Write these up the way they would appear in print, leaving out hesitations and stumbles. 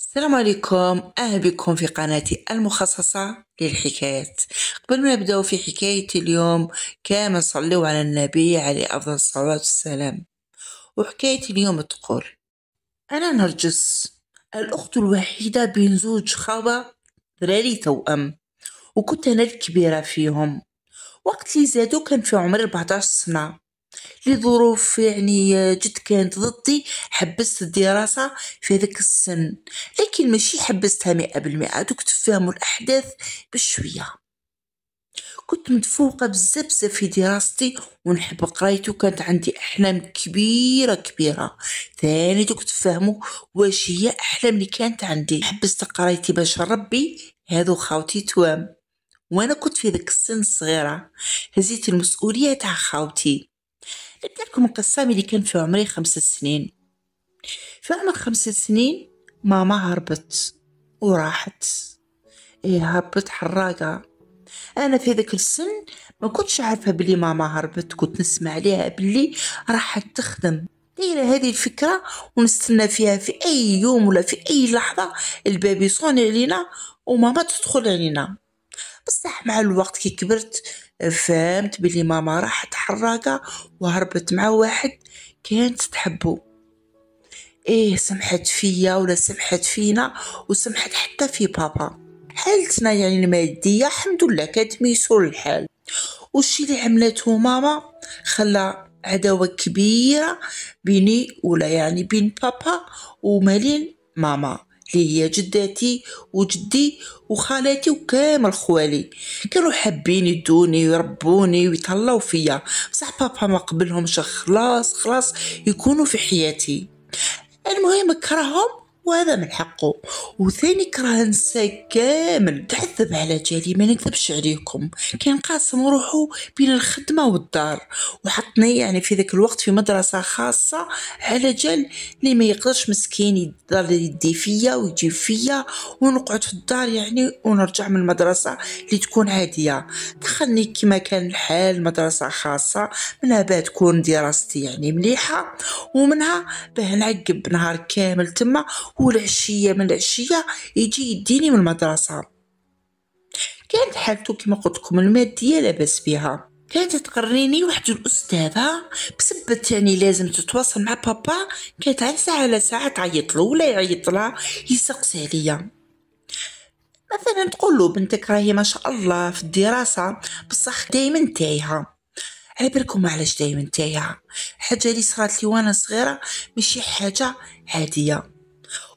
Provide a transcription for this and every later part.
السلام عليكم، أهلا بكم في قناتي المخصصة للحكايات. قبل ما نبدأ في حكاية اليوم كامل صلوا على النبي عليه أفضل الصلاة والسلام. وحكاية اليوم تقول: أنا نرجس، الأخت الوحيدة بين زوج خاوة ذراري توأم، وكنت أنا الكبيرة فيهم. وقت اللي زادوا كان في عمري 14 سنة، لظروف جد كانت ضدي حبست الدراسة في ذاك السن، لكن ماشي حبستها 100%، دوك تفهموا الأحداث بشوية. كنت متفوقة بزاف في دراستي ونحب قرايتي، وكانت عندي أحلام كبيرة كبيرة. ثاني دوك تفهموا واش هي أحلام اللي كانت عندي. حبست قرايتي باش نربي هذو خاوتي توام، وانا كنت في ذاك السن صغيرة، هزيت المسؤولية تاع خاوتي. نبدا لكم القصة ملي كان في عمري 5 سنين. في عمر 5 سنين ماما هربت وراحت. هربت حراقة. انا في ذاك السن ما كنتش عارفة بلي ماما هربت، كنت نسمع عليها بلي راحت تخدم. دايرة هذه الفكرة ونستنى فيها في اي يوم ولا في اي لحظة الباب يصوني علينا وماما تدخل علينا. بصح مع الوقت كي كبرت فهمت بلي ماما راحت حراقة وهربت مع واحد كانت تحبه. سمحت فيا ولا سمحت فينا وسمحت حتى في بابا. حالتنا المادية الحمد لله كانت ميسور الحال. والشي اللي عملته ماما خلى عداوة كبيرة بيني ولا بين بابا ومالين ماما، اللي هي جداتي وجدي وخالاتي وكامل خوالي. كانوا حابين يدوني ويربوني ويطلعوا فيا، بصح بابا ما قبلهمش. خلاص يكونوا في حياتي. المهم كرههم وهذا من حقه. وثاني كره نساء كامل تعذب على جالي، ما نكذبش عليكم. كان قاسم روحه بين الخدمة والدار، وحطني في ذاك الوقت في مدرسة خاصة على جال اللي ما يقدرش مسكين يضل يدي فيا ويجيب فيا ونقعد في الدار ونرجع من المدرسة اللي تكون عادية. دخلني كما كان الحال مدرسة خاصة، منها باه تكون دراستي مليحة، ومنها باه نعقب نهار كامل تما، والعشية من العشية يجي يديني من المدرسة. كانت حالته كما قلت لكم المادية لاباس بها. كانت تقريني واحد الأستاذة بسبة لازم تتواصل مع بابا، كانت على ساعة تعيط له ولا يعيط لها يسقسي عليا. مثلا تقول له بنتك راهي ما شاء الله في الدراسة بصح دايما تايهة. على بالكم علاش دايما تايهة؟ حاجة اللي صارت لي وانا صغيرة ماشي حاجة عادية.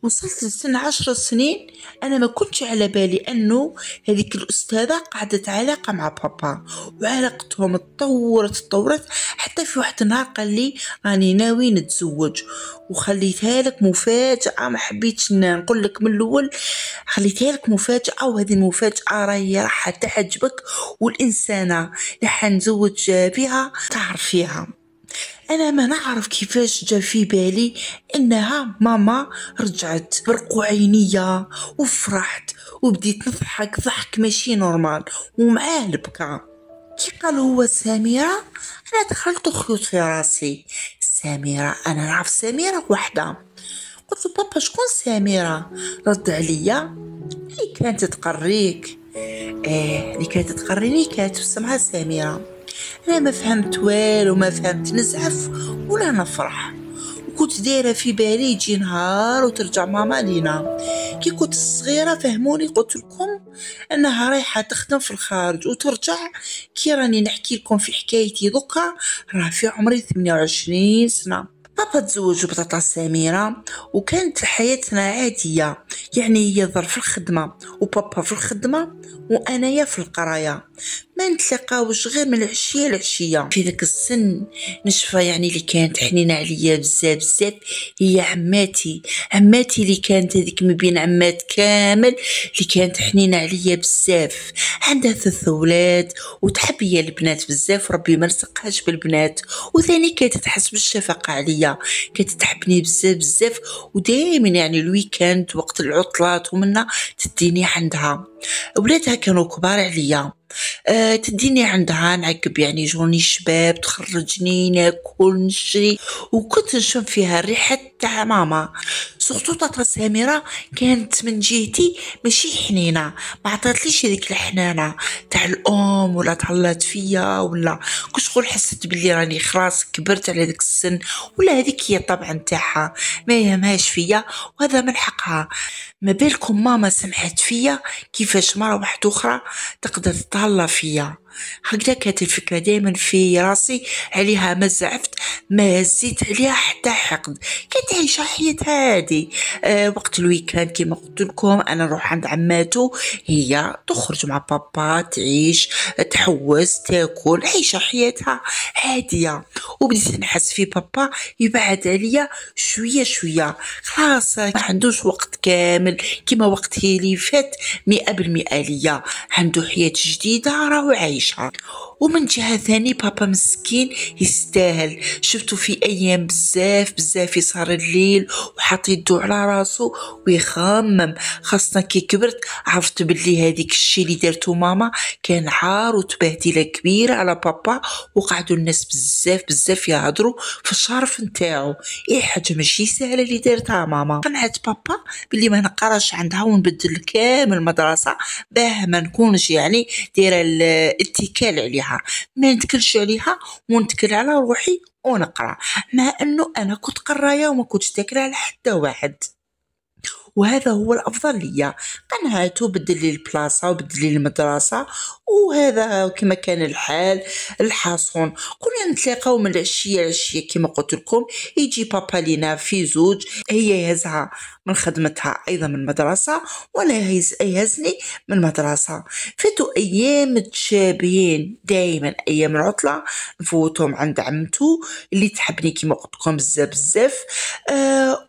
وصلت لسن 10 سنين أنا ما كنتش على بالي أنه هذيك الأستاذة قعدت علاقة مع بابا، وعلاقتهم تطورت حتى في واحد النهار قال لي راني ناوي نتزوج. وخليتها لك مفاجأة، ما حبيتش نقول لك من الأول، خليتها لك مفاجأة، وهذه المفاجأة راهي راح تعجبك، والإنسانة اللي حنزوج بها تعرفيها. أنا ما نعرف كيفاش جا في بالي إنها ماما. رجعت برقوعينية وفرحت وبديت نضحك ضحك ماشي نورمال، ومعاه البكا. كي قال هو سميرة أنا دخلت خيوط في راسي. سميرة، أنا نعرف سميرة وحدة. قلت له بابا شكون سميرة؟ رد عليا اللي كانت تقريك. اللي كانت تقريني كانت اسمها سميرة. أنا ما فهمت والو، ما فهمت نزعف ولا نفرح، وكنت دايرة في بالي يجي نهار وترجع ماما لينا. كي كنت صغيرة فهموني، قلت لكم أنها رايحة تخدم في الخارج وترجع. كي راني نحكي لكم في حكايتي ذكا راه في عمري 28 سنة. بابا تزوج بطاطا سميرة وكانت حياتنا عادية، هي ظل في الخدمة وبابا في الخدمة وأنايا في القراية، ما نتلاقاوش غير من العشية لعشية. في ذاك السن نشفى اللي كانت حنينة عليا بزاف هي عماتي اللي كانت هذيك من بين عمات كامل اللي كانت حنينة عليا بزاف. عندها 3 أولاد وتحب هي البنات بزاف، ربي ما رزقهاش بالبنات. وثاني كانت تحس بالشفقة عليا، كانت تحبني بزاف، ودائما الويكاند وقت العطلات ومنا تديني عندها. أولادها كانوا كبار عليا. تديني عندها نعقب يعني جوني الشباب، تخرجني ناكل نشري، وكنت نشم فيها الريحة تاع ماما. سورتو طاطا سميرة كانت من جهتي ماشي حنينة، ما عطاتليش هذيك الحنانة تاع الأم ولا تهلات فيا، ولا كل شغل حسيت باللي راني خلاص كبرت على داك السن، ولا هذيك هي الطبع نتاعها ما يهمهاش فيا، وهذا من حقها. ما بالكم ماما سمحت فيا كيفاش مرة واحدة أخرى تقدر تتهلا فيا. هكذا كانت الفكرة دايما في راسي عليها، ما زعفت ما هزيت عليها حتى حقد، كانت عايشة حياتها هادي. وقت الويكاند كيما قلت لكم أنا نروح عند عماتو، هي تخرج مع بابا تعيش تحوس تاكل، عايشة حياتها هادية. وبديت نحس في بابا يبعد عليا شوية شوية، خلاص ما عندوش وقت كامل كيما وقت اللي فات 100% ليا، عنده حياة جديدة راهو عايشها. ومن جهة ثاني بابا مسكين يستاهل، شفتو في أيام بزاف بزاف يسهر الليل وحاط يدو على راسو ويخمم، خاصة كي كبرت عرفت باللي هذيك الشي اللي دارتو ماما كان عار وتبهديلة كبيرة على بابا، وقعدوا الناس بزاف بزاف يهضروا في الشرف نتاعو. ايه حاجة ماشي سهلة اللي دارتها ماما. قنعت بابا باللي ما نقراش عندها ونبدل كامل المدرسة باه ما نكونش يعني دايرة الاتكال عليها، ما نتكلش عليها ونتكل على روحي ونقرا، مع انه انا كنت قرايه وما كنتش تاكل على حتى واحد، وهذا هو الافضل ليا. قنعته بدل لي البلاصه وبدل لي المدرسه، وهذا كما كان الحال الحاصون. كنا نتلاقاو من العشيه العشيه كما قلت لكم، يجي بابا لينا في زوج، هي يهزها من خدمتها ايضا من المدرسه، وانا يهزني من المدرسه. فاتوا ايام متشابهين، دائما ايام العطله نفوتهم عند عمتو اللي تحبني كما قلت لكم بزاف بزاف.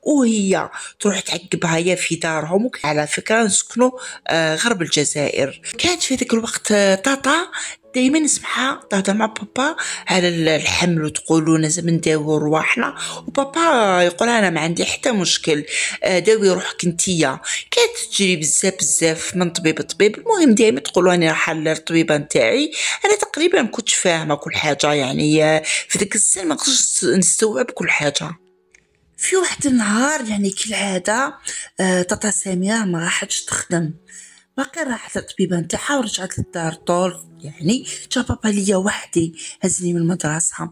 وهي تروح تعقبها يا في دارهم. على فكرة نسكنوا غرب الجزائر. كانت في ذاك الوقت طاطا دايما نسمعها تهضر مع بابا على الحمل وتقولوا لازم نداوي رواحنا، وبابا يقول انا ما عندي حتى مشكل، داوي روحك انتيا. كانت تجري بزاف بزاف من طبيب لطبيب، المهم دايما تقولوا اني رايحه للطبيبه نتاعي. انا تقريبا ما كنتش فاهمه كل حاجه، يعني في ذاك السن ما قدرتش نستوعب كل حاجه. في واحد النهار يعني كالعادة تاتا سميرة ما راحتش تخدم، باقي راحت للطبيبة نتاعها ورجعت للدار طول. يعني جا بابا ليا وحدي هزني من المدرسة،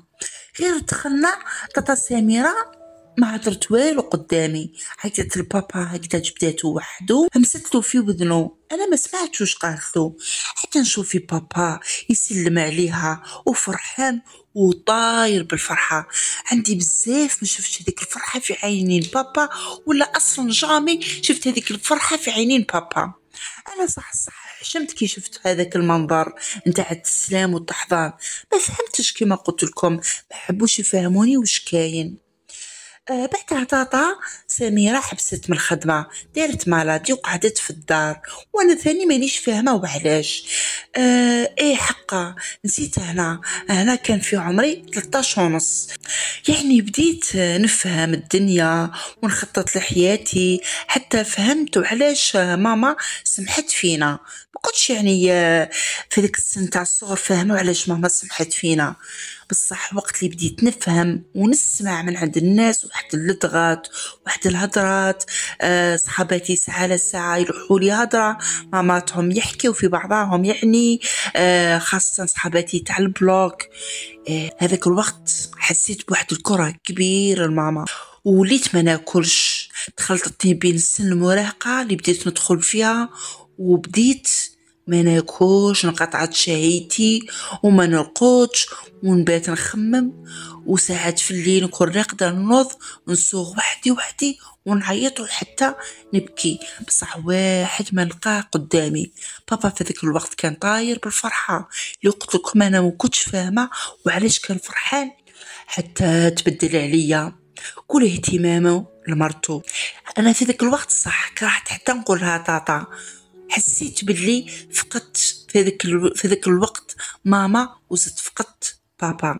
غير دخلنا تاتا سميرة ما هدرت والو قدامي، عيطت لبابا هكذا جبداتو وحدو همستلو في وذنو، انا ما سمعتش واش قالتلو. حتى نشوف في بابا يسلم عليها وفرحان وطاير بالفرحة. عندي بزاف ما شفتش هذيك الفرحة في عينين بابا، ولا اصلا جامي شفت هذيك الفرحة في عينين بابا. انا صح حشمت كي شفت هذاك المنظر نتاع التسلام والتحضان، ما فهمتش كما قلت لكم، ما حبوش يفهموني واش كاين. بعدها طاطا سميرة حبست من الخدمة، دارت مالادي وقعدت في الدار، وانا ثاني مانيش فاهمة وعلاش. ايه حقا نسيت، هنا كان في عمري 13 ونص، يعني بديت نفهم الدنيا ونخطط لحياتي، حتى فهمت وعلاش ماما سمحت فينا. ما كنتش يعني في ذاك السن تاع الصغر فاهمة علاش ماما سمحت فينا، بصح وقت اللي بديت نفهم ونسمع من عند الناس واحد اللدغات واحد الهضرات، صحاباتي ساعة لساعة يروحوا لي هضرة، ماماتهم يحكيوا في بعضهم، يعني خاصة صحاباتي تاع البلوك. هذاك الوقت حسيت بواحد الكره كبيره لماما، وليت ما ناكلش، دخلت بين سن المراهقه اللي بديت ندخل فيها، وبديت ما ناكلش، انقطعت شهيتي وما نرقدش ونبات نخمم، وساعات في الليل نكون راقده نوض ونسوق وحدي ونعيط وحتى نبكي، بصح واحد ما نلقاه قدامي. بابا في ذاك الوقت كان طاير بالفرحه، اللي قلت لكم انا ما كنتش فاهمه وعلاش كان فرحان، حتى تبدل عليا كل اهتمامه لمرته. انا في ذاك الوقت صح كرهت حتى نقولها طاطا، حسيت باللي فقدت في ذاك الوقت ماما وزدت فقدت بابا.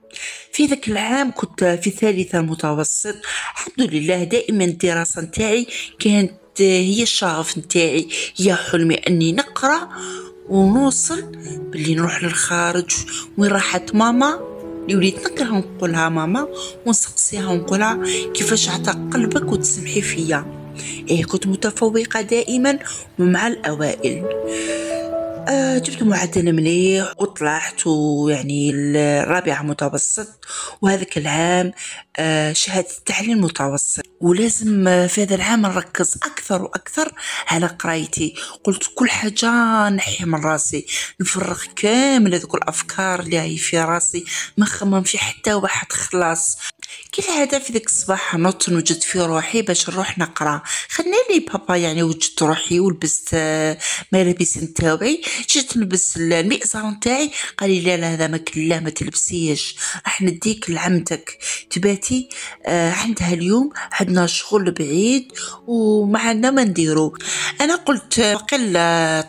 في ذاك العام كنت في ثالثة متوسط، الحمد لله دائما الدراسة نتاعي كانت هي الشغف نتاعي، هي حلمي اني نقرا ونوصل باللي نروح للخارج وين راحت ماما اللي وليت نكره نقولها ماما، ونسقسيها ونقولها كيفاش عطاك قلبك وتسمحي فيا. كنت متفوقة دائما ومع الأوائل. جبت معدل مليح وطلعت ويعني الرابعة متوسط، وهذاك العام شهادة التعليم متوسط. ولازم في هذا العام نركز أكثر وأكثر على قرايتي. قلت كل حاجة نحيها من راسي، نفرغ كامل هذوك الأفكار اللي هي في راسي، ما نخمم في حتى واحد خلاص. كالعادة في ذاك الصباح نوض نوجد في روحي باش نروح نقرا. خلنا لي بابا يعني وجدت روحي ولبست ملابس نتاوعي، جيت نلبس المئزر نتاعي، قال لي لا هذا ما كان، لا ما تلبسيش، راح نديك لعمتك تباتي عندها اليوم، عندنا شغل بعيد وما عندنا ما نديرو. انا قلت قل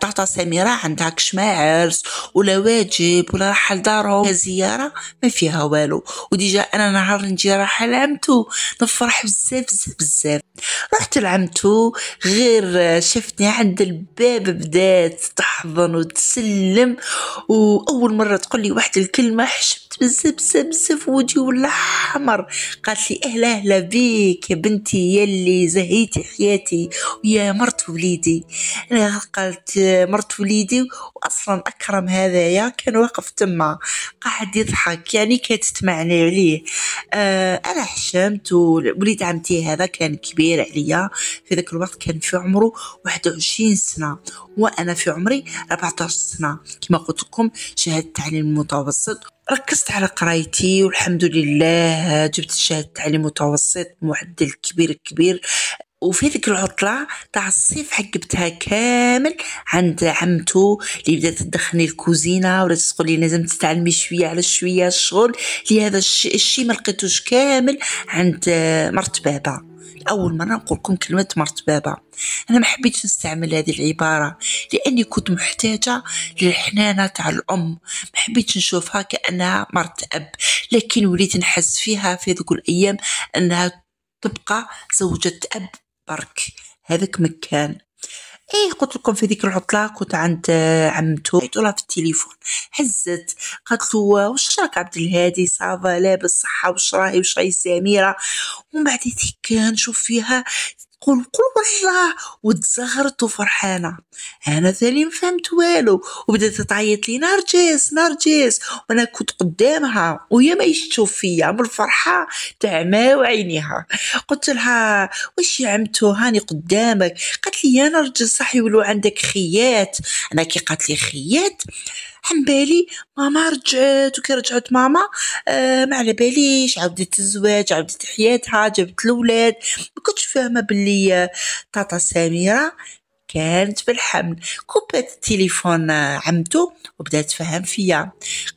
طاطا سميرة عندها كش ما عرس ولا واجب ولا راح لدارهم زيارة ما فيها والو، وديجا انا نهار نجي راح لعمتو نفرح بزاف بزاف بزاف. رحت لعمتو غير شفتني عند الباب بدات تحضن وتسلم، واول مره تقول لي واحد الكلمه حشمت بزاف بزاف بزاف، وجهي ولا احمر. قالت لي اهلا بيك يا بنتي يلي زهيتي حياتي ويا مرت وليدي. انا قالت مرت وليدي، واصلا اكرم هذايا كان واقف تما قاعد يضحك يعني كانت تسمعني عليه. انا حشمت. ووليد عمتي هذا كان كبير عليا في ذاك الوقت، كان في عمره 21 سنه وانا في عمري 14 سنه. كما قلت لكم شهاده التعليم المتوسط، ركزت على قرايتي والحمد لله جبت شهاده التعليم المتوسط معدل كبير كبير. وفي ذيك العطلة تاع الصيف حقبتها كامل عند عمتو اللي بدات تدخلني الكوزينة، ولا تقول لي لازم تتعلمي شوية على شوية الشغل. لهذا الشيء ما لقيتوش كامل عند مرت بابا. أول مرة نقول لكم كلمة مرت بابا، أنا ما حبيتش نستعمل هذه العبارة لأني كنت محتاجة للحنانة تاع الأم، ما حبيتش نشوفها كأنها مرت أب، لكن وليت نحس فيها في ذوك الأيام أنها تبقى زوجة أب برك. هذاك مكان. قلت لكم في ذيك العطلة كنت عند عمتو، عيطوا لها في التليفون، هزت قالت له واش راك عبد الهادي صافا لاباس صحة، واش راهي سميرة. ومن بعد نشوف فيها تقول قل والله، وتزغرت وفرحانة. أنا ثاني ما فهمت والو، وبدات تعيط لي نرجس نرجس، وأنا كنت قدامها وهي ما تشوف فيا من الفرحة تعمى وعينيها. قلت لها واش يا عمتو هاني قدامك؟ قالت لي يا نرجس صح يولو عندك خيات. أنا كي قالت لي خيات عن بالي ماما رجعت، وكي رجعت ماما ما على باليش، عاودت الزواج، عاودت حياتها، جابت الأولاد. ما كنتش فاهمة باللي طاطا سميرة كانت بالحمل. كبات التليفون عمتو وبدات تفهم فيا،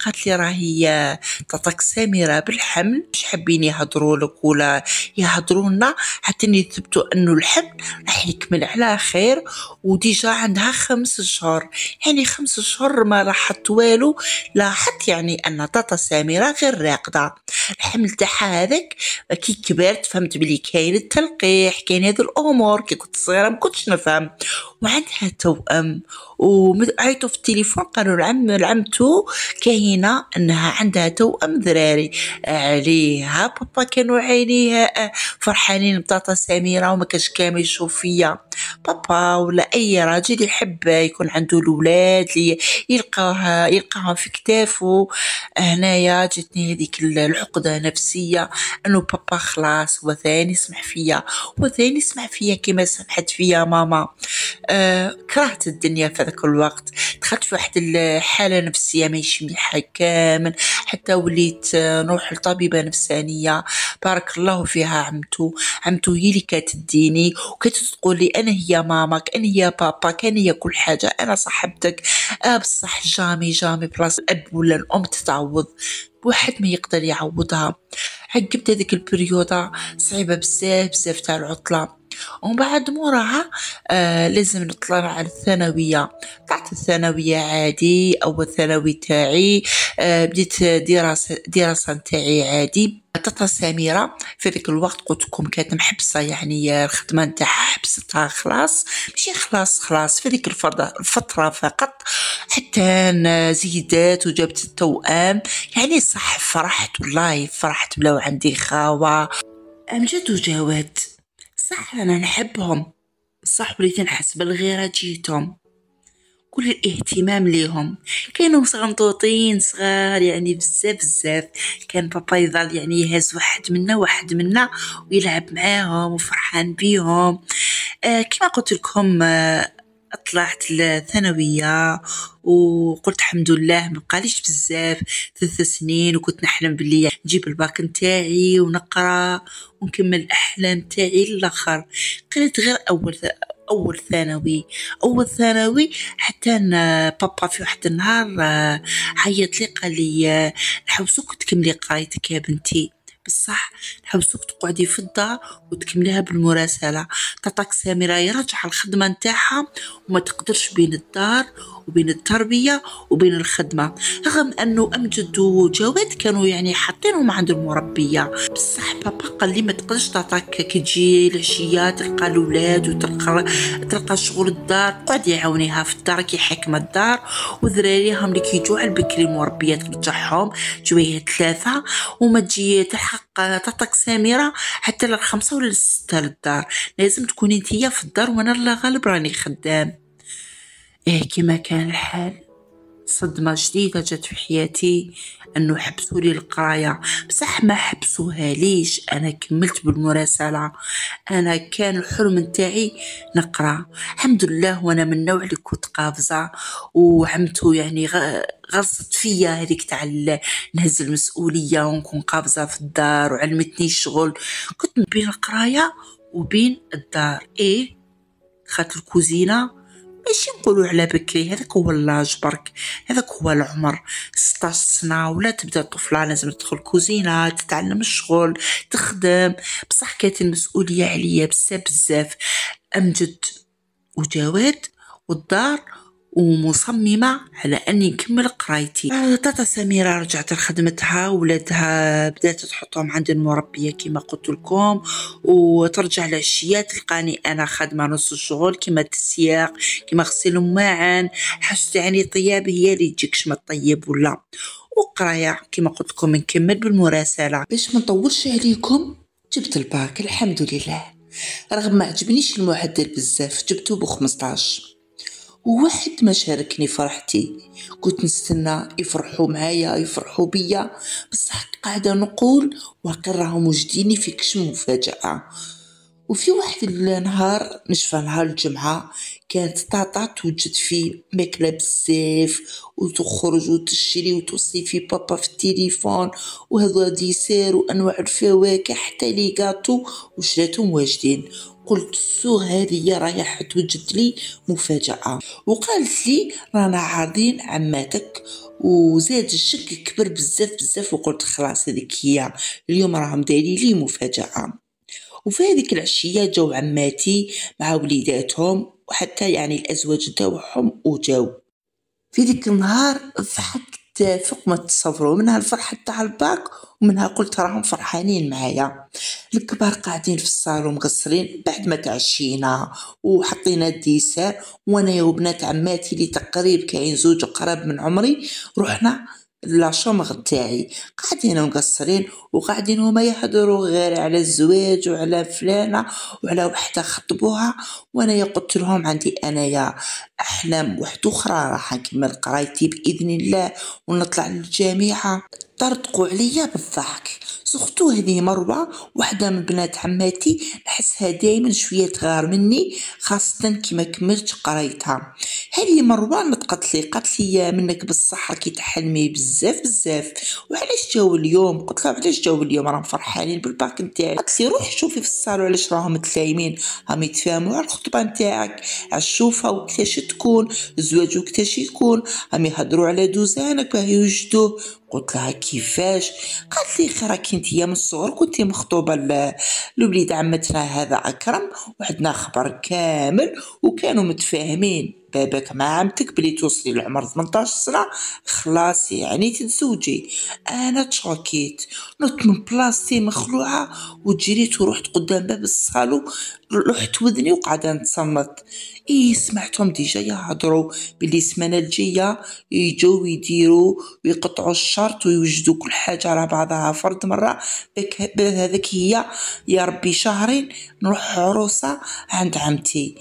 قالت لي راهي طاطاك سميرة بالحمل، مش حابين يهضروا لك ولا يهضروا لنا حتى يثبتوا انه الحمل راح يكمل على خير، وديجا عندها 5 شهور. يعني 5 شهور ما لاحظت والو، لاحظت يعني ان طاطا سميرة غير راقدة. الحمل تاعها هذاك كي كبرت فهمت بلي كاين التلقيح، كاين هذه الامور. كي كنت صغيرة ما كنتش نفهم. وعندها توأم، وعيطوا في التليفون قالوا العمتو كاينة انها عندها توأم ذراري عليها. بابا كانوا عينيها فرحانين بطاطا سميرة، وما كانش كامل يشوف فيا. بابا ولا اي راجل يحب يكون عنده الاولاد اللي يلقاهم في كتافه. هنايا جتني هذيك العقدة نفسية انه بابا خلاص هو ثاني يسمح فيا، هو ثاني يسمح فيا كما سمحت فيا ماما. كرهت الدنيا في ذاك الوقت، دخلت في واحد الحالة نفسية ماهيش مليحة كامل، حتى وليت نروح لطبيبة نفسانية بارك الله فيها. عمتو هي اللي كتديني وكتقول لي انا هي ماماك، انا هي باباك، انا هي كل حاجة، انا صاحبتك. بصح جامي بلاص الاب ولا الام تتعوض، واحد ما يقدر يعوضها. عقبت هذيك البريودة صعيبة بزاف بزاف تاع العطلة. ومن بعد موراها لازم نطلع على الثانوية. طلعت الثانوية عادي، أول ثانوي تاعي. بديت دراسة نتاعي عادي. تاتا سميرة في ذاك الوقت قلتلكم كانت محبسة، يعني الخدمة نتاعها حبستها خلاص، ماشي خلاص في ذيك الفترة فقط، حتى زيدات وجابت التوأم. يعني صح فرحت، والله فرحت بلاو عندي خاوة أمجد وجواد. صح أنا نحبهم، صح وليت نحس بالغيرة جيتهم، كل الاهتمام ليهم. كانوا صغنطوطين صغار يعني بزاف. كان بابا يظل يعني يهز واحد منا ويلعب معاهم وفرحان بيهم. كما قلت لكم طلعت الثانوية وقلت الحمد لله مبقاليش بزاف 3 سنين، وكنت نحلم باللي نجيب الباك نتاعي ونقرا ونكمل الأحلام تاعي للآخر. قريت غير أول ثانوي حتى أن بابا في واحد النهار عيط لي قال لي نحوسوك تكملي قرايتك يا بنتي، بصح نحوسوك تقعدي في الدار وتكمليها بالمراسلة. تاتاك سميرة يرجع الخدمة نتاعها وما تقدرش بين الدار وبين التربية وبين الخدمة، رغم أنه أمجد وجواد كانوا يعني حاطينهم عند المربية. بصح بابا قال لي ما تقدرش تاتاك كي تجي العشية تلقى الولاد وتلقى شغل الدار، قعدي عاونيها في الدار كي حكمة الدار، وذراريهم اللي كيجوا على البكري المربية ترجعهم جويه 3 وما تجي تلحق تاتاك سميرة حتى 5 ولا 6 للدار، لازم تكوني انتيا في الدار وانا الله غالب راني خدام. كما كان الحال صدمة جديدة جات في حياتي انه حبسوا لي القرايه. بصح ما حبسوها ليش، انا كملت بالمراسله. انا كان الحلم نتاعي نقرا الحمد لله، وانا من النوع اللي كنت قافزه وعمتو يعني غلصت فيا هذيك تاع نهز المسؤوليه ونكون قافزه في الدار، وعلمتني الشغل. كنت بين القرايه وبين الدار. دخلت الكوزينه، ماشي نقولوا على بكري، هذاك هو اللاج برك، هذاك هو العمر 16 سنة ولا تبدا طفلة لازم تدخل كوزينة تتعلم الشغل تخدم. بصح كانت المسؤولية عليا بزاف. أمجد وجواد والدار، ومصممة على أني نكمل قرايتي. تاتا سميرة رجعت لخدمتها، ولادها بدات تحطهم عند المربية كما قلت لكم، وترجع العشيات تلقاني أنا خادمة نص الشغل كما التسياق كما غسيل الماعن، حاجة يعني طياب هي اللي تجيكش ما تطيب ولا. وقراية كما قلت لكم نكمل بالمراسلة. باش ما نطولش عليكم جبت الباك الحمد لله، رغم ما عجبنيش المعدل بزاف جبته ب15، وواحد ما شاركني فرحتي. كنت نستنى يفرحوا معايا يفرحوا بيا، بصح قاعده نقول واقع راهم وجديني في كش مفاجاه. وفي واحد النهار نشفى نهار الجمعة كانت طاطا توجد فيه ماكلة بزاف، وتخرج وتشري وتوصي في بابا في التليفون، وهذا ديسير وانواع الفواكه حتى لي غاتو وشراتهم واجدين. قلت سو هذه رايحة توجد لي مفاجأة، وقالت لي رانا عارضين عماتك، وزاد الشك كبر بزاف. وقلت خلاص هذيك هي اليوم راهم دايرين لي مفاجأة. وفي هذيك العشية جاو عماتي مع وليداتهم وحتى يعني الأزواج تاعهم وجاو. في ذيك النهار ضحكت فوق ما تصوروا، منها الفرحة تاع الباك ومنها قلت راهم فرحانين معايا. الكبار قاعدين في الصالون مقصرين بعد ما تعشينا وحطينا الديسير، وانا وبنات عماتي اللي تقريب كاين 2 قراب من عمري رحنا لاشومغ تاعي، قاعدين مقصرين وقاعدين هما يهضروا غير على الزواج وعلى فلانه وعلى وحده خطبوها. وانا قلت لهم عندي انايا احلام واحده اخرى، راح نكمل قرايتي باذن الله ونطلع للجامعه. طرطقوا عليا بالضحك، سختو هذه مروه واحده من بنات عماتي نحسها دائما شويه تغار مني، خاصه كي ما كملت قرايتها. هذه مروه قالت لي منك بصح راكي تحلمي بزاف بزاف، وعلاش جاو اليوم؟ قلت لها علاش جاو اليوم؟ راهم فرحانين بالباك نتاعي. قالت لي روحي شوفي في الصالون علاش راهم متلايمين، راهم يتفاهموا على الخطبه نتاعك، على الشوفه وكيفاش تكون الزواج وكيفاش يكون، راهم يهضروا على دوزانك باه يوجدوه. قلت لها كيفاش؟ قالت لي خير راكي نتيا من الصغر كنتي مخطوبه لوليد عمتنا هذا اكرم، وعندنا خبر كامل وكانوا متفاهمين باباك مع عمتك بلي توصلي لعمر 18 سنه خلاص يعني تتزوجي. انا تشوكيت، نط من بلاصتي مخلوعه وجريت ورحت قدام باب الصالون، رحت وذني وقاعده نتصنت. سمعتهم ديجا يهضروا باللي السمانه الجايه يجوا ويديروا ويقطعوا الشرط ويوجدوا كل حاجه على بعضها فرد مره. هذاك هي يا ربي شهرين نروح عروسه عند عمتي.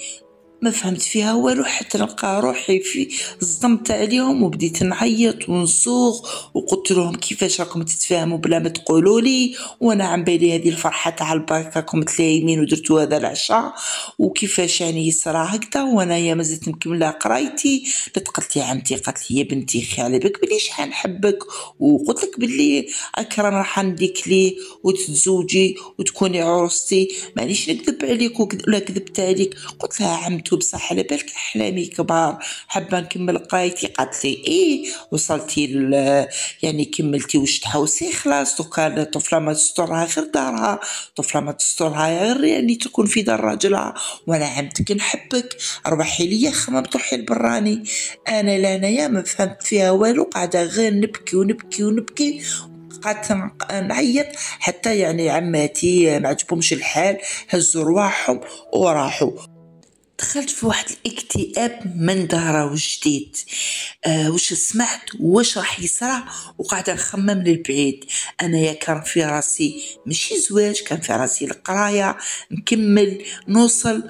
ما فهمت فيها والو حتى نلقى روحي في صدمت عليهم وبديت نعيط ونصوغ وقلت لهم كيفاش راكم تتفاهموا بلا ما تقولوا لي، وانا عم بالي هذه الفرحه تاع البركه راكم تلايمين ودرتوا هذا العشاء وكيفاش يعني يصرى هكذا وانا يا مازلت مكمله قرايتي. قالت لي عمتي، قالت لي يا بنتي خي على بالك بلي شحال نحبك وقلت لك بلي اكرم راح نديك ليه وتتزوجي وتكوني عروستي، مانيش نكذب عليك ولا كذبت عليك. قلت لها عمتو بصح على بالك احلامي كبار حابه نكمل قرايتي. قالت لي وصلتي يعني كملتي واش تحوسي خلاص دوكا طفله ما تسترها غير دارها، طفله ما تسترها غير يعني تكون في دار راجلها، وانا عمتك نحبك روحي ليا خمم تروحي لبراني. انا لانايا ما فهمت فيها والو، قاعده غير نبكي ونبكي ونبكي، قعدت نعيط حتى يعني عماتي ما عجبهمش الحال هزوا رواحهم وراحوا. دخلت في واحد الاكتئاب من ظهره وجديد. واش سمعت واش راح يصرى وقاعده نخمم للبعيد. انايا كان في راسي ماشي زواج، كان في راسي القرايه نكمل نوصل،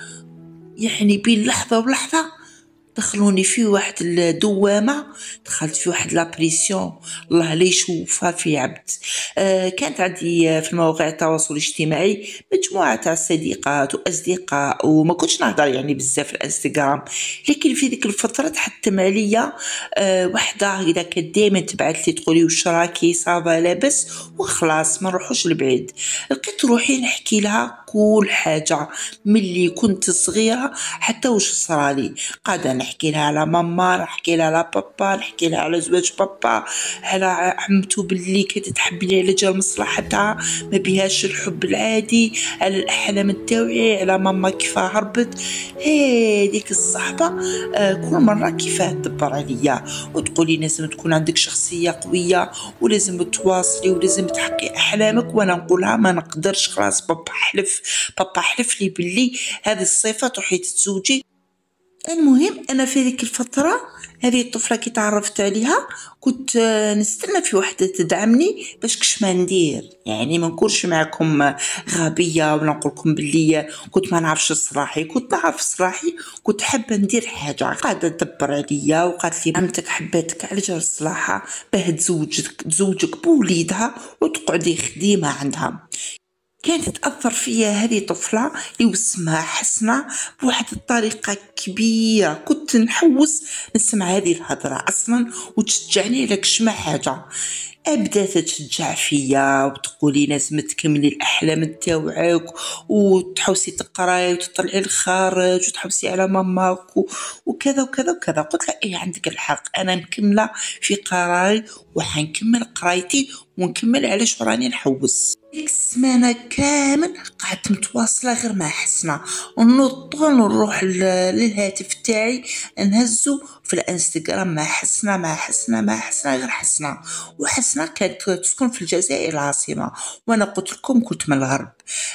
يعني بين لحظه ولحظه دخلوني في واحد الدوامه، دخلت في واحد لابريسيون الله لا يشوفها في عبد. كانت عندي في مواقع التواصل الاجتماعي مجموعه تاع صديقات واصدقاء وما كنتش نهضر يعني بزاف في الانستغرام، لكن في ذيك الفتره تحتم عليا وحده اذا كانت دائما تبعث لي تقولي واش راكي صافا لاباس وخلاص ما نروحوش لبعيد. لقيت روحي نحكي لها كل حاجه ملي كنت صغيره حتى واش صرالي، قاعده نحكي لها على ماما، نحكي لها على بابا، نحكي لها على زواج بابا، على عمتو باللي كانت تحبني على جال مصلحتها ما بيهاش الحب العادي، على الاحلام التوعي، على ماما كيف هربت. ديك الصحبه كل مره كيف تدبر عليا وتقولي لازم تكون عندك شخصيه قويه ولازم تواصلي ولازم تحققي احلامك، وانا نقولها ما نقدرش خلاص بابا حلف لي باللي هذه الصفه تروحي تتزوجي. المهم انا في ذيك الفتره هذه الطفله كي تعرفت عليها كنت نستنى في وحده تدعمني باش كش ما ندير، يعني ما نكونش معكم غبيه ولا نقول لكم باللي كنت ما نعرفش صراحي، كنت نعرف صراحي، كنت حابه ندير حاجه. قاعده تدبر عليا وقالت لي عمتك حباتك على جال الصلاحه باه تزوجك بوليدها وتقعدي خديمه عندها. كانت تأثر فيا هذه طفلة اللي اسمها حسنة بواحد الطريقة كبيرة، كنت نحوس نسمع هذه الهضرة أصلا وتشجعني على كشما حاجة. بدات تشجع فيا وتقولي لازم تكملي الاحلام نتاوعك وتحوسي تقراي وتطلعي للخارج وتحوسي على ماماك وكذا وكذا وكذا. قلت لها عندك الحق، انا مكمله في قراري وحنكمل قرايتي ونكمل علاش راني نحوس. ديك السمانه كامل قعدت متواصله غير مع حسنه، ونوض ونروح للهاتف تاعي نهزو في الانستغرام مع حسنه مع حسنه مع حسنه غير حسنه. وحسنه كانت تسكن في الجزائر العاصمه وانا قلت لكم كنت من الغرب.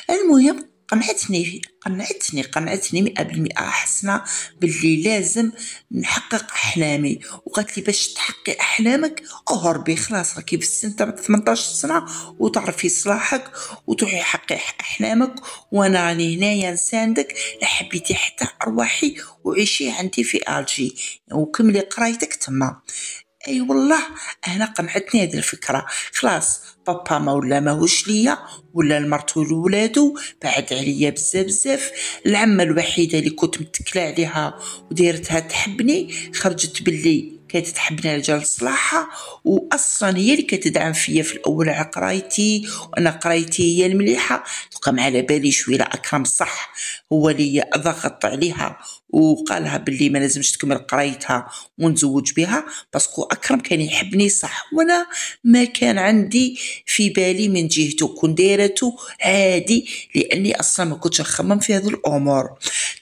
المهم قنعتني 100% حسنه باللي لازم نحقق احلامي، وقالت لي باش تحققي احلامك اهربي خلاص راكي في السن 18 سنه وتعرفي صلاحك وتروحي حققي احلامك، وانا راني هنايا نساندك لحبيتي حتى ارواحي وعيشي عندي في الجي وكملي قرايتك تما. اي والله انا قنعتني هذه الفكره. خلاص بابا ما ولا ماهوش ليا، ولا لمرتو لولادو، بعد عليا بزاف بزاف. العمه الوحيده اللي كنت متكله عليها وديرتها تحبني، خرجت باللي كانت تحبني على جال صلاحها، واصلا هي اللي كتدعم فيا في الاول على قرايتي، وانا قرايتي هي المليحه. تلقى على بالي شويه اكرم صح هو اللي ضغط عليها وقالها باللي ما لازمش تكمل قرايتها ونزوج بها، باسكو اكرم كان يحبني صح، وانا ما كان عندي في بالي من جهته، كون دايرته عادي، لاني اصلا ما كنتش نخمم في هذه الامور.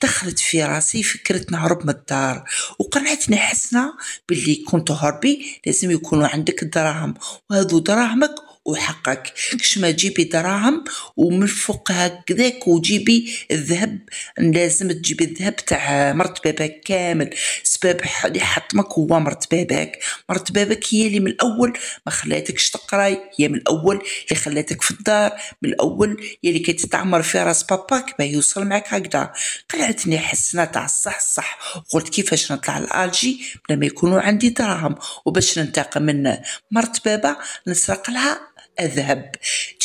دخلت في راسي فكره نهرب من الدار، وقنعتني حسنه باللي كنت هربي لازم يكونوا عندك الدراهم، وهذو دراهمك وحقك. كش ما تجيبي دراهم ومن فوق هكذاك وجيبي الذهب، لازم تجيبي الذهب تاع مرت باباك كامل، سبب اللي حطمك هو مرت باباك. مرت باباك هي اللي من الاول ما خلاتكش تقراي، هي من الاول اللي خلاتك في الدار، من الاول هي اللي كتتعمر في راس باباك باه يوصل معك هكذا. قلعتني حسنه تاع الصح، قلت كيفاش نطلع لالجي بلا ما يكونوا عندي دراهم، وباش ننتقم من مرت بابا نسرق لها الذهب.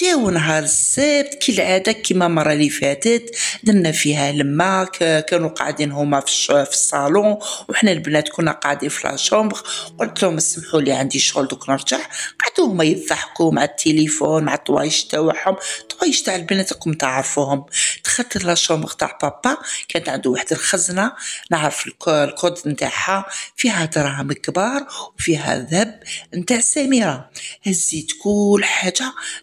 جاو نهار السبت كالعاده كيما المره اللي فاتت، درنا فيها لما كانوا قاعدين هما في الصالون، وحنا البنات كنا قاعدين في لاشومبر. قلت لهم اسمحوا لي عندي شغل دوك نرجع. قعدوا هما يضحكوا مع التليفون مع الطوايش تاعهم، الطوايش تاع البنات راكم تعرفوهم. دخلت لاشومبر تاع بابا، كانت عنده واحد الخزنه نعرف الكود نتاعها، فيها دراهم كبار وفيها ذهب نتاع سميره. هزيت كل حاجه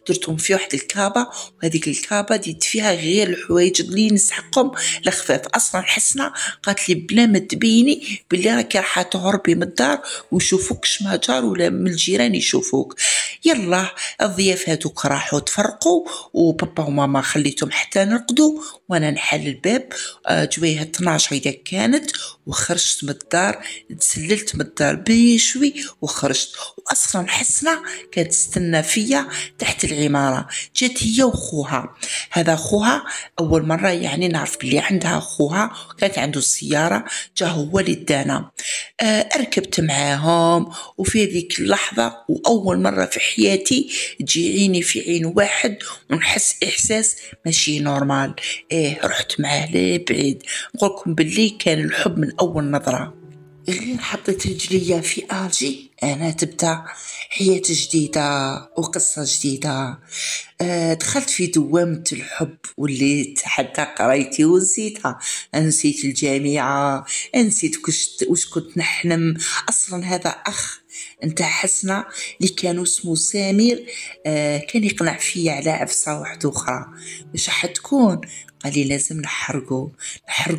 درتهم في واحد الكابه، وهذيك الكابه ديت فيها غير الحوايج اللي نسحقهم الخفاف. اصلا حسنه قالت لي بلا ما تبيني باللي راكي راح تهربي من الدار ويشوفوك شماجار ولا من الجيران يشوفوك. يلا الضياف هذوك راحوا تفرقوا، وبابا وماما خليتهم حتى نرقدوا، وانا نحل الباب. جويه 12 اذا كانت، وخرجت من الدار، تسللت من الدار بشوي وخرجت. واصلا حسنه كانت تستنى فيا تحت العماره، جات هي وخوها. هذا خوها اول مره يعني نعرف بلي عندها خوها، كانت عنده السياره، جا هو اللي دانا. ركبت معاهم، وفي ذيك اللحظه واول مره في حياتي تجي عيني في عين واحد ونحس احساس ماشي نورمال. رحت معاه لبعيد، نقولكم باللي كان الحب من اول نظره. غير حطيت رجليا في الجي انا تبدا حياة جديدة وقصة جديدة. دخلت في دوامة الحب، وليت حتى قرايتي ونسيتها، نسيت الجامعة، نسيت وش كنت نحلم. اصلا هذا اخ انت حسنة اللي كانوا اسمه سمير، كان يقنع فيا على عفسة واحدة اخرى. واش حتكون؟ قال لي لازم نحرقوا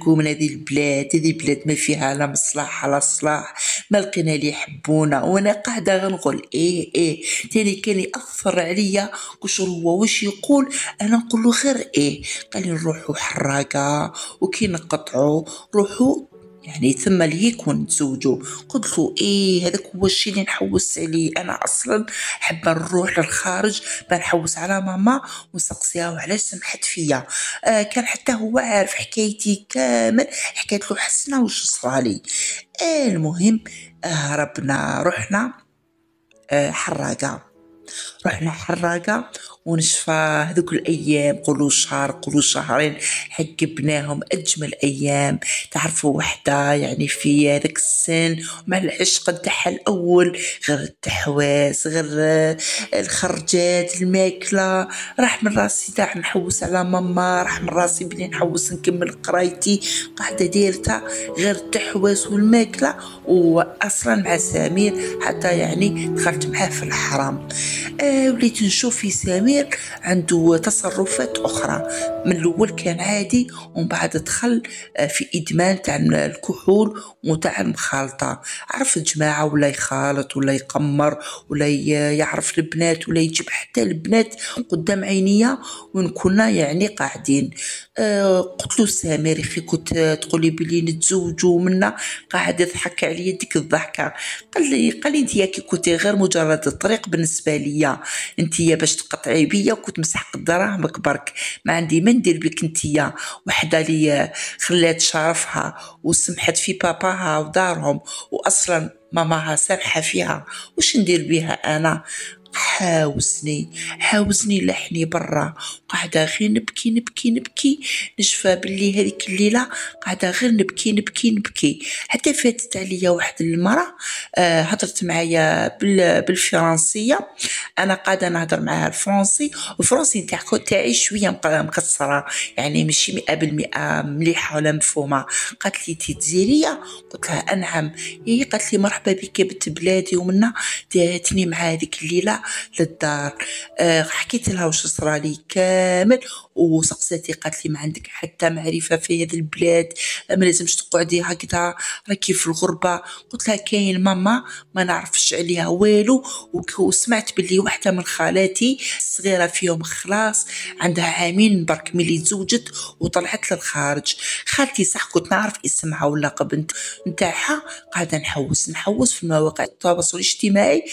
من هذه البلاد، هذه البلاد ما فيها لا مصلحة لا صلاح، ما لقينا اللي يحبونا. وانا قاعدة غنقول ايه تاني كان يأثر عليا كش هو واش يقول، انا نقول له غير قال لي نروحوا حراقة وكي نقطعوا روحوا يعني ثم لهيك ونتزوجوا. قلت له هذاك هو الشيء اللي نحوس عليه، انا اصلا حابه نروح للخارج بنحوس على ماما ونسقسيها وعلاش سمحت فيا. كان حتى هو عارف حكايتي كامل، حكيت له حسنا وش صرالي. المهم هربنا رحنا حراقة ونشفى. هذوك الأيام قولوا شهر قولوا شهرين حقبناهم أجمل أيام. تعرفوا وحدة يعني في هذاك السن مع العشق نتاعها الأول، غير التحواس غير الخرجات الماكلة. راح من راسي تاع نحوس على ماما، راح من راسي بلي نحوس نكمل قرايتي، قاعدة ديرتها غير التحواس والماكلة. وأصلا مع سمير حتى يعني دخلت معاه في الحرام. وليت نشوف في سمير عنده تصرفات أخرى. من الأول كان عادي، ومن بعد دخل في إدمان تاع الكحول وتاع المخالطة. عرف الجماعة ولا يخالط ولا يقمر ولا يعرف البنات ولا يجيب حتى البنات قدام عينيا وين كنا يعني قاعدين. قلت له سمير اخي كنت تقولي بلي نتزوجوا منا، قاعد يضحك عليا ديك الضحكة. قال لي انت كي كنتي غير مجرد الطريق بالنسبة ليا انتيا باش تقطعي بيا وكنت مسحق دراهمك برك، ما عندي ما ندير بك انتيا وحده لي خلات شرفها وسمحت في باباها ودارهم واصلا ماماها سامحه فيها، واش ندير بها انا؟ حاوزني لحني برا، قاعده غير نبكي نبكي نبكي، نشفى باللي هذيك الليله قاعده غير نبكي نبكي نبكي. حتى فاتت عليا واحد المراه هضرت معايا بالفرنسيه، انا قاعده نهضر معاها الفرنسي، والفرنسي تاعي شويه مكسره يعني ماشي 100% مليحه ولا مفهومه. قالت لي انتي جزائريه؟ قلت لها انعم. هي قالت لي مرحبا بك يا بنت بلادي، ومنا داتني مع هذيك الليله للدار. حكيت لها واش صرالي كامل، وسقساتي قالت لي ما عندك حتى معرفه في هذه البلاد، ما لازمش تقعدي هكذا، راكي في الغربه. قلت لها كاين ماما ما نعرفش عليها والو، وسمعت باللي واحده من خالاتي صغيره فيهم خلاص عندها عامين برك ملي تزوجت وطلعت للخارج. خالتي صح كنت نعرف اسمها واللقب نتاعها، قاعده نحوس في مواقع التواصل الاجتماعي،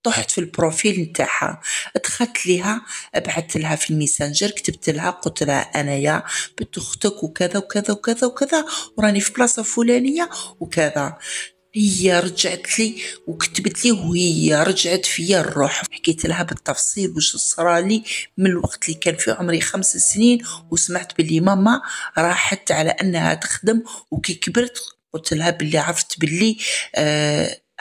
طحت في البروفيل نتاعها، دخلت ليها بعثت لها في الميسنجر، كتبت لها قلت لها انايا بنت اختك وكذا وكذا وكذا وكذا، وراني في بلاصه فلانيه وكذا. هي رجعت لي وكتبت لي، وهي رجعت فيا الروح. حكيت لها بالتفصيل واش صرالي من الوقت اللي كان في عمري 5 سنين، وسمعت باللي ماما راحت على انها تخدم، وكي كبرت قلت لها باللي عرفت باللي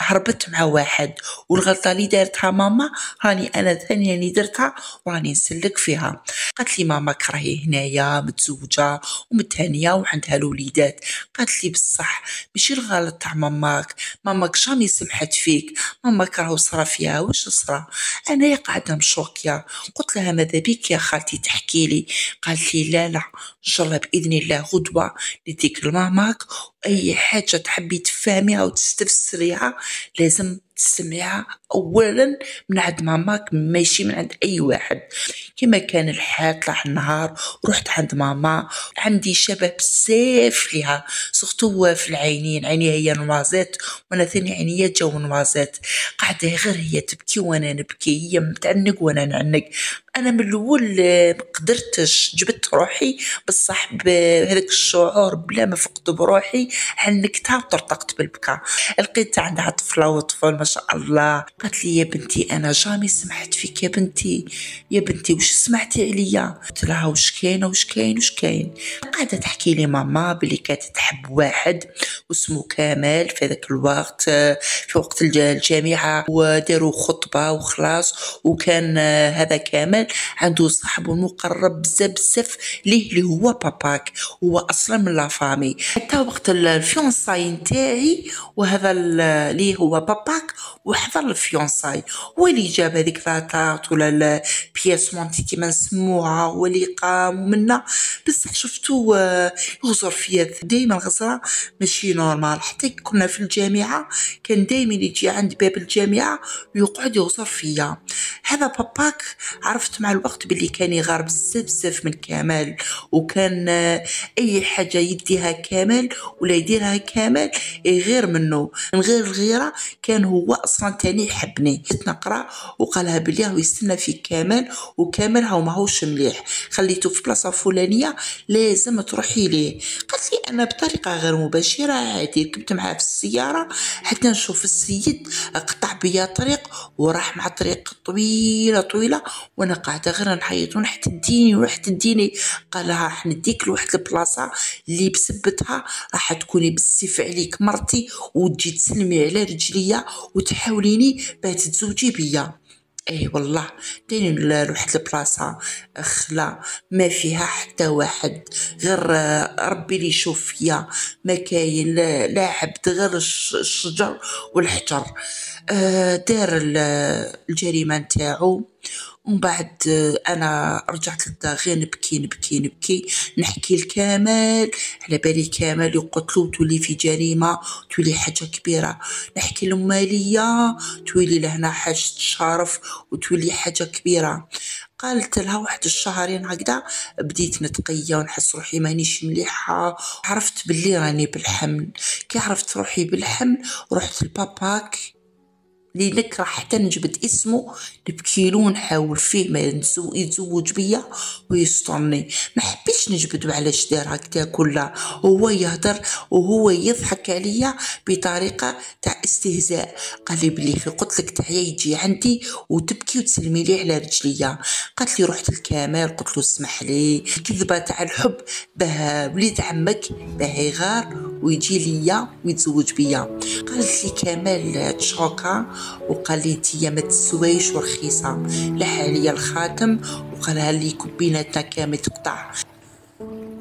هربت مع واحد، والغلطه اللي دارتها ماما راني انا ثانيه اللي درتها وراني نسلك فيها. قالت لي ماماك راهي هنايا متزوجه ومتهنيه وعندها الوليدات. قالت لي بصح ماشي الغلط تاع ماماك جامي سمحت فيك، ماماك راهو صرا فيها واش صرا. انايا قاعده مشوكيه، قلت لها ماذا بيك يا خالتي تحكي لي؟ قالت لي لا ان شاء الله باذن الله غدوه نديك لماماك، اي حاجه تحبي تفهميها وتستفسريها لازم تسمعيها اولا من عند ماماك ماشي من عند اي واحد. كما كان الحال طلع النهار رحت عند ماما، عندي شبه بزاف ليها سورتو في العينين، عينيها هي نوازات وانا ثاني عينيا جاو نوازات، قاعده غير هي تبكي وانا نبكي، هي متعنق وانا نعنق. انا من الاول مقدرتش، جبت روحي بصح بهذاك الشعور بلا ما فقت بروحي عنكتها وطرطقت بالبكاء. لقيت عندها طفله وطفل ما شاء الله، قالت لي يا بنتي انا جامي سمحت فيك يا بنتي، يا بنتي وش سمعتي عليا؟ قلت لها وش كاين وش كاين وش كاين. قاعده تحكي لي ماما بلي كانت تحب واحد واسمه كمال في هذاك الوقت، في وقت الجامعه، وداروا خطبه وخلاص، وكان هذا كمال عنده صاحبه المقرب بزاف بزاف ليه اللي هو باباك، هو اصلا من لا فامي. حتى وقت الفيونساي نتاعي وهذا اللي هو باباك وحضر الفيونساي، هو اللي جاب هذيك لاطاط ولا البياسمونتي كيما نسموها، هو اللي قام منا. بصح شفتو يغزر فيا دايما غزره ماشي نورمال. حتى كنا في الجامعه كان دايما يجي عند باب الجامعه ويقعد يغزر فيا. هذا باباك عرفت مع الوقت باللي كان يغار بزاف بزاف من كمال، وكان اي حاجه يديها كمال ولا يديرها كمال غير منه، من غير الغيره. كان هو اصلا تاني يحبني، كنت نقرا وقالها بلي راهو يستنى في كمال، وكمال هاو ماهوش مليح، خليته في بلاصه فلانيه لازم تروحي ليه. قالت لي انا بطريقه غير مباشره عادي ركبت معاه في السياره حتى نشوف السيد، قطع بيا طريق وراح مع طريق طويله طويله، وانا قاعده غير نحيط وراح تديني. قالها راح نديك لواحد البلاصه اللي بسبتها راح تكوني بالسيف عليك مرتي، وتجي تسلمي على رجليا وتحاوليني باه تتزوجي بيا. اي والله ديني لواحد البلاصه خلا ما فيها حتى واحد، غير ربي اللي يشوف فيا، ما كاين لا عبد غير الشجر والحجر. دار الجريمه نتاعو، ومن بعد انا رجعت للدار غير نبكي نبكي نبكي، نحكي لكمال على بالي كمال يقتلو تولي في جريمه تولي حاجه كبيره، نحكي لماليه تولي لهنا حاجه تشارف وتولي حاجه كبيره. قالت لها واحد الشهرين هكذا بديت نتقيا ونحس روحي مانيش مليحه، عرفت باللي راني بالحمل. كي عرفت روحي بالحمل رحت لباباك اللي نكره حتى نجبد اسمه نبكيلو ونحاول فيه ما يتزوج بيا ويسترني. ما حبيتش نجبدو علاش دار هكدا كلها، وهو يهدر وهو يضحك عليا بطريقه تاع استهزاء. قال لي بلي في قلت لك تعيا يجي عندي وتبكي وتسلمي لي على رجليا. قالت لي رحت لكمال قلت له اسمح لي، الكذبه تاع الحب باه وليد عمك باه يغار ويجي ليا ويتزوج بيا. قالت لي كمال تشوكا وقال لي انتيا ما تسويش ورخيصه، لح عليا الخاتم وقالها لي بيناتنا كامل تقطع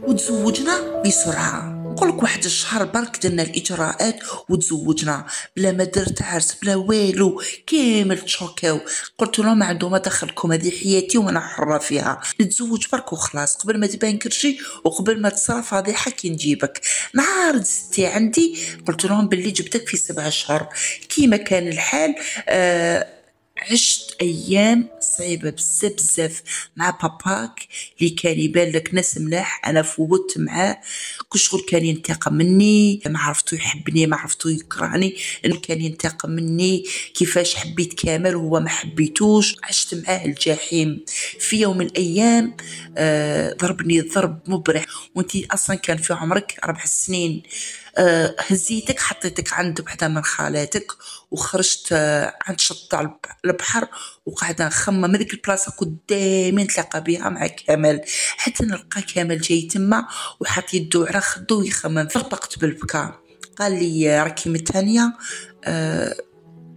وتزوجنا بسرعه. نقولك واحد الشهر برك درنا الاجراءات وتزوجنا بلا ما درت عرس بلا والو، كامل تشوكاو. قلت لهم ما عندهم ما دخلكم، هذه حياتي وانا حره فيها، نتزوج برك وخلاص قبل ما تبان كرشي وقبل ما تصرا فضيحه كي نجيبك. نهار زدتي عندي قلت لهم باللي جبتك في 7 أشهر. كيما كان الحال عشت ايام صعيبه بزاف بزاف مع باباك اللي كان يبان لك ناس ملاح. انا فوت معاه كل شغل كان ينتقم مني، ما عرفتو يحبني ما عرفتو يكرهني، انه كان ينتقم مني. كيفاش حبيت كامل وهو ما حبيتوش، عشت معاه الجحيم. في يوم من الايام ضربني ضرب مبرح وانتي اصلا كان في عمرك 4 سنين. هزيتك حطيتك عند وحده من خالاتك وخرجت عند شط البحر وقاعده نخمم هذيك البلاصه قدامي نتلاقى بها مع كمال، حتى نلقى كمال جاي تما وحاط يدو على خدو ويخمم. فرطقت بالبكاء. قال لي راكي متهنيه.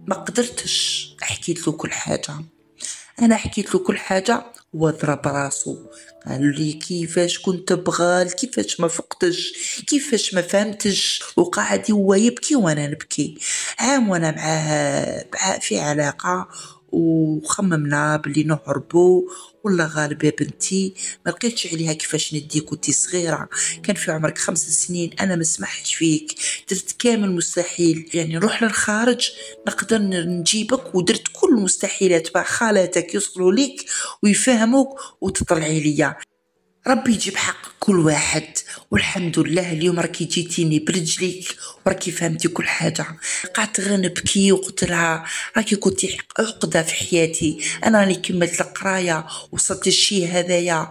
ما قدرتش حكيت له كل حاجه. انا حكيت له كل حاجه وضرب راسو. قال لي كيفاش كنت بغال، كيفاش ما فقتش، كيفاش ما فهمتش. وقاعد هو يبكي وانا نبكي. عام وانا معاه في علاقه وخممنا بلي نهربوا. والله غالب يا بنتي ما لقيتش عليها كيفاش نديك وانتي صغيره، كان في عمرك 5 سنين انا ما سمحتش فيك، درت كامل مستحيل يعني نروح للخارج نقدر نجيبك، ودرت كل المستحيلات مع خالاتك يوصلوا ليك ويفهموك وتطلعي ليا. ربي يجيب حق كل واحد، والحمد لله اليوم راكي جيتيني برجليك وراكي فهمتي كل حاجه. قعدت غير نبكي وقلت لها راكي كنتي عقده في حياتي، انا راني كملت القرايه وصلت الشيء هذايا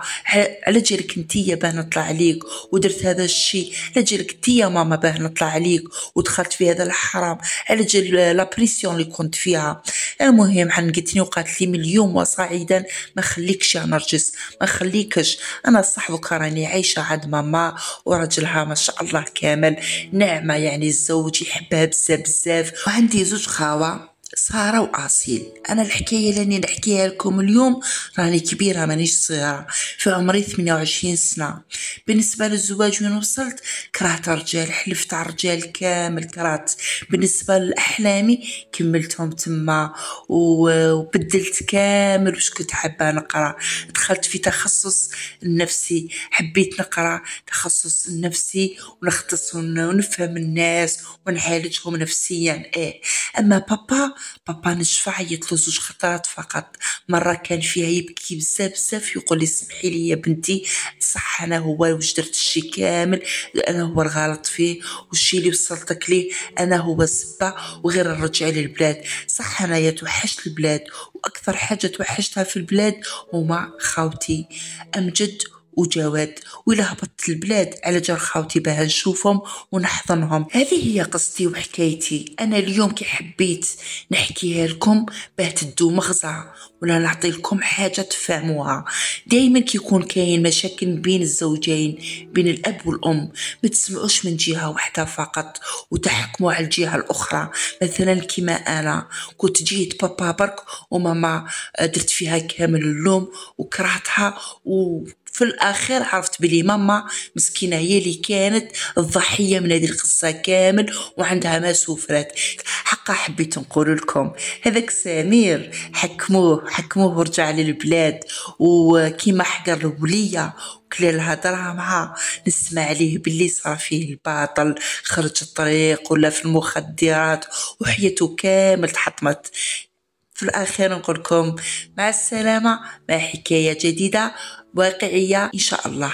على جالك انتيا باه نطلع عليك، ودرت هذا الشيء على جالك انتيا ماما باه نطلع عليك، ودخلت في هذا الحرام على جال لا بريسيون اللي كنت فيها. المهم عنقتني وقالت لي من اليوم وصاعدا ما خليكش يا نرجس ما خليكش، انا صاحبك راني عايشه عند ماما وراجلها ما شاء الله كامل نعمه، يعني الزوج يحبها بزاف بزاف. وعندي 2 خاوه سارة وأصيل. أنا الحكاية اللي نحكيها لكم اليوم راني كبيرة مانيش صغيرة، في عمري 28 سنة. بالنسبة للزواج وين وصلت كرهت الرجال، حلفت على الرجال كامل كرهت. بالنسبة لأحلامي كملتهم تما وبدلت كامل وش كنت حابة نقرأ. دخلت في تخصص النفسي، حبيت نقرأ تخصص النفسي ونختص ونفهم الناس ونعالجهم نفسيا. أما بابا نشفى عيط له 2 خطرات فقط. مرة كان فيها يبكي بزاف بزاف يقول لي سمحي لي يا بنتي صح أنا هو واش درت الشي كامل أنا هو الغلط فيه، والشي اللي وصلتك ليه أنا هو السبة وغير نرجع للبلاد. صح أنا توحشت البلاد وأكثر حاجة توحشتها في البلاد هما خاوتي أمجد وجواد، وإلا هبطت البلاد على جال خاوتي باه نشوفهم ونحضنهم. هذه هي قصتي وحكايتي. أنا اليوم كي حبيت نحكيها لكم باه تدو مغزى ولا نعطي لكم حاجة تفهموها. دايما كي يكون كاين مشاكل بين الزوجين بين الأب والأم ما تسمعوش من جهة واحدة فقط وتحكموا على الجهة الأخرى. مثلا كما أنا كنت جيت بابا برك وماما درت فيها كامل اللوم وكرهتها، وفي الأخير عرفت بلي ماما مسكينة هي اللي كانت الضحية من هذه القصة كامل وعندها ما سفرت. حقا حبيت نقول لكم هذاك سمير حكموه ورجع للبلاد، وكيما حقر الولية كلا الهضره معها نسمع عليه باللي صار فيه الباطل، خرج الطريق ولا في المخدرات وحياته كامل تحطمت. في الأخير نقول لكم مع السلامة مع حكاية جديدة واقعية إن شاء الله.